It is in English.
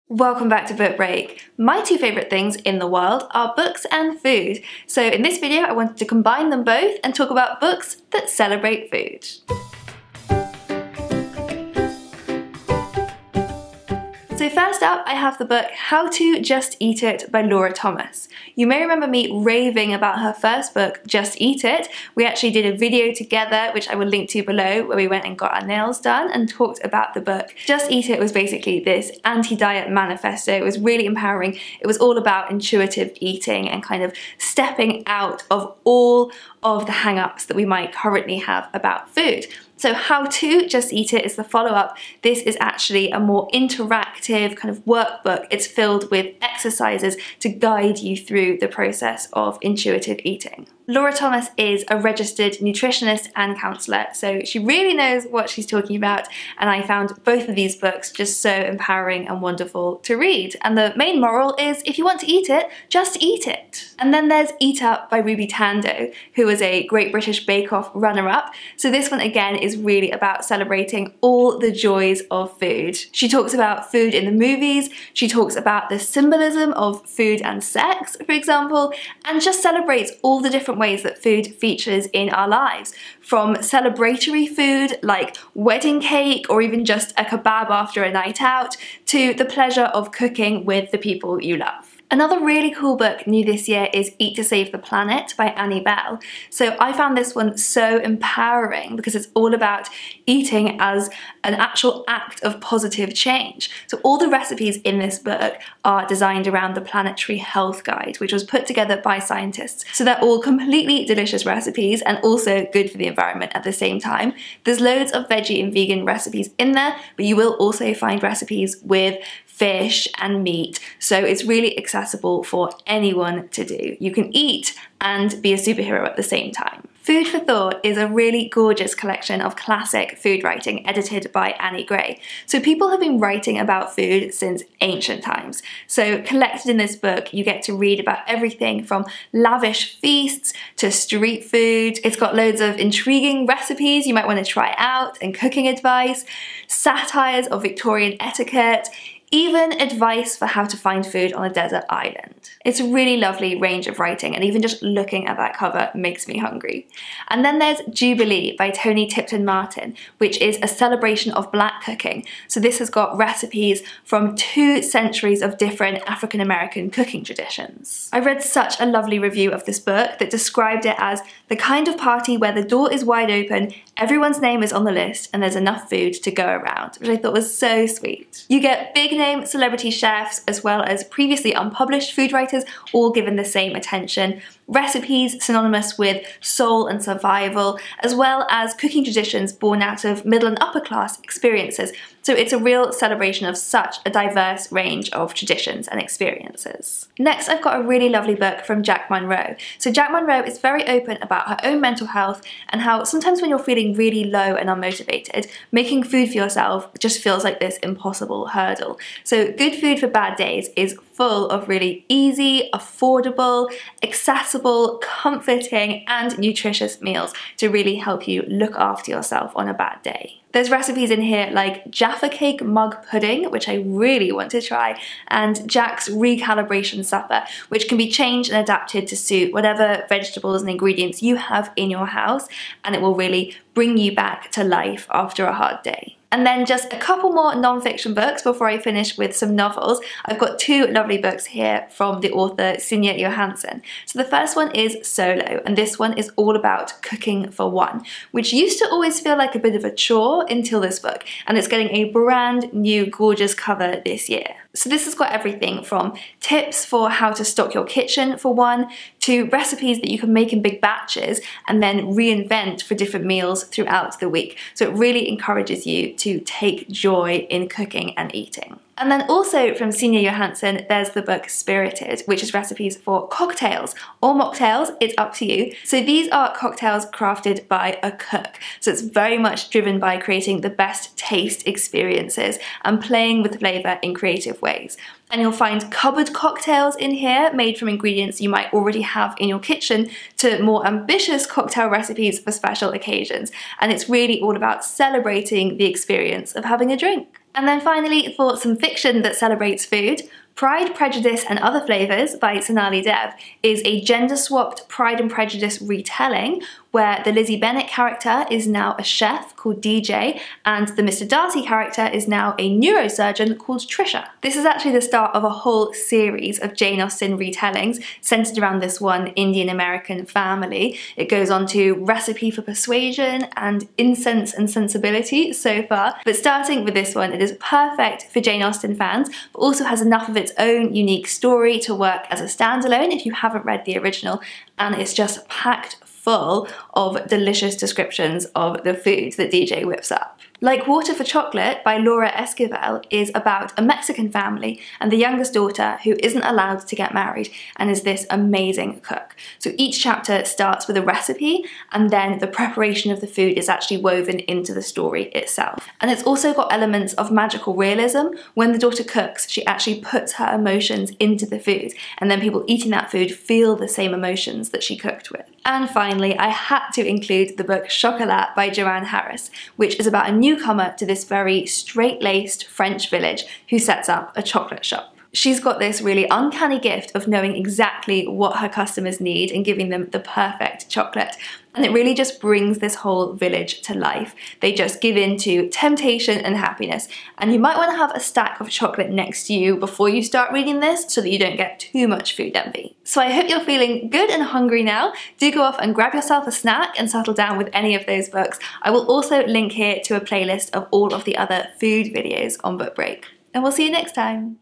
Welcome back to Book Break. My two favourite things in the world are books and food. So in this video I wanted to combine them both and talk about books that celebrate food. So first up, I have the book How to Just Eat It by Laura Thomas. You may remember me raving about her first book, Just Eat It. We actually did a video together, which I will link to below, where we went and got our nails done and talked about the book. Just Eat It was basically this anti-diet manifesto. It was really empowering. It was all about intuitive eating and kind of stepping out of all of the hang-ups that we might currently have about food. So How to Just Eat It is the follow-up. This is actually a more interactive kind of workbook. It's filled with exercises to guide you through the process of intuitive eating. Laura Thomas is a registered nutritionist and counsellor, so she really knows what she's talking about, and I found both of these books just so empowering and wonderful to read. And the main moral is, if you want to eat it, just eat it. And then there's Eat Up by Ruby Tandoh, who was a Great British Bake Off runner-up. So this one again is really about celebrating all the joys of food. She talks about food in the movies, she talks about the symbolism of food and sex, for example, and just celebrates all the different ways that food features in our lives, from celebratory food like wedding cake or even just a kebab after a night out, to the pleasure of cooking with the people you love. Another really cool book new this year is Eat to Save the Planet by Annie Bell. So I found this one so empowering because it's all about eating as an actual act of positive change. So all the recipes in this book are designed around the Planetary Health Guide, which was put together by scientists. So they're all completely delicious recipes and also good for the environment at the same time. There's loads of veggie and vegan recipes in there, but you will also find recipes with fish and meat, so it's really accessible for anyone to do. You can eat and be a superhero at the same time. Food for Thought is a really gorgeous collection of classic food writing edited by Annie Gray. So people have been writing about food since ancient times. So collected in this book, you get to read about everything from lavish feasts to street food. It's got loads of intriguing recipes you might want to try out and cooking advice, satires of Victorian etiquette, even advice for how to find food on a desert island. It's a really lovely range of writing, and even just looking at that cover makes me hungry. And then there's Jubilee by Toni Tipton-Martin, which is a celebration of black cooking. So this has got recipes from 2 centuries of different African-American cooking traditions. I read such a lovely review of this book that described it as the kind of party where the door is wide open, everyone's name is on the list, and there's enough food to go around, which I thought was so sweet. You get big name celebrity chefs as well as previously unpublished food writers all given the same attention, recipes synonymous with soul and survival, as well as cooking traditions born out of middle and upper class experiences. So it's a real celebration of such a diverse range of traditions and experiences. Next, I've got a really lovely book from Jack Monroe. So Jack Monroe is very open about her own mental health and how sometimes when you're feeling really low and unmotivated, making food for yourself just feels like this impossible hurdle. So Good Food for Bad Days is full of really easy, affordable, accessible, comforting, and nutritious meals to really help you look after yourself on a bad day. There's recipes in here like Jaffa Cake Mug Pudding, which I really want to try, and Jack's Recalibration Supper, which can be changed and adapted to suit whatever vegetables and ingredients you have in your house, and it will really bring you back to life after a hard day. And then just a couple more non-fiction books before I finish with some novels. I've got 2 lovely books here from the author Sinja Johansson. So the first one is Solo, and this one is all about cooking for one, which used to always feel like a bit of a chore until this book, and it's getting a brand new gorgeous cover this year. So this has got everything from tips for how to stock your kitchen for one, to recipes that you can make in big batches and then reinvent for different meals throughout the week. So it really encourages you to take joy in cooking and eating. And then also from Sinja Johansson, there's the book Spirited, which is recipes for cocktails or mocktails, it's up to you. So these are cocktails crafted by a cook. So it's very much driven by creating the best taste experiences and playing with flavour in creative ways. And you'll find cupboard cocktails in here made from ingredients you might already have in your kitchen to more ambitious cocktail recipes for special occasions. And it's really all about celebrating the experience of having a drink. And then finally, for some fiction that celebrates food, Pride, Prejudice and Other Flavours by Sonali Dev is a gender-swapped Pride and Prejudice retelling where the Lizzie Bennet character is now a chef called DJ and the Mr. Darcy character is now a neurosurgeon called Trisha. This is actually the start of a whole series of Jane Austen retellings centred around this one Indian-American family. It goes on to Recipe for Persuasion and Incense and Sensibility so far, but starting with this one, it is perfect for Jane Austen fans, but also has enough of its own unique story to work as a standalone if you haven't read the original, and it's just packed full of delicious descriptions of the food that DJ whips up. Like Water for Chocolate by Laura Esquivel is about a Mexican family and the youngest daughter who isn't allowed to get married and is this amazing cook. So each chapter starts with a recipe and then the preparation of the food is actually woven into the story itself. And it's also got elements of magical realism. When the daughter cooks, she actually puts her emotions into the food and then people eating that food feel the same emotions that she cooked with. And finally, I had to include the book Chocolat by Joanne Harris, which is about a newcomer to this very straight-laced French village who sets up a chocolate shop. She's got this really uncanny gift of knowing exactly what her customers need and giving them the perfect chocolate. And it really just brings this whole village to life. They just give in to temptation and happiness. And you might want to have a stack of chocolate next to you before you start reading this so that you don't get too much food envy. So I hope you're feeling good and hungry now. Do go off and grab yourself a snack and settle down with any of those books. I will also link here to a playlist of all of the other food videos on Book Break. And we'll see you next time.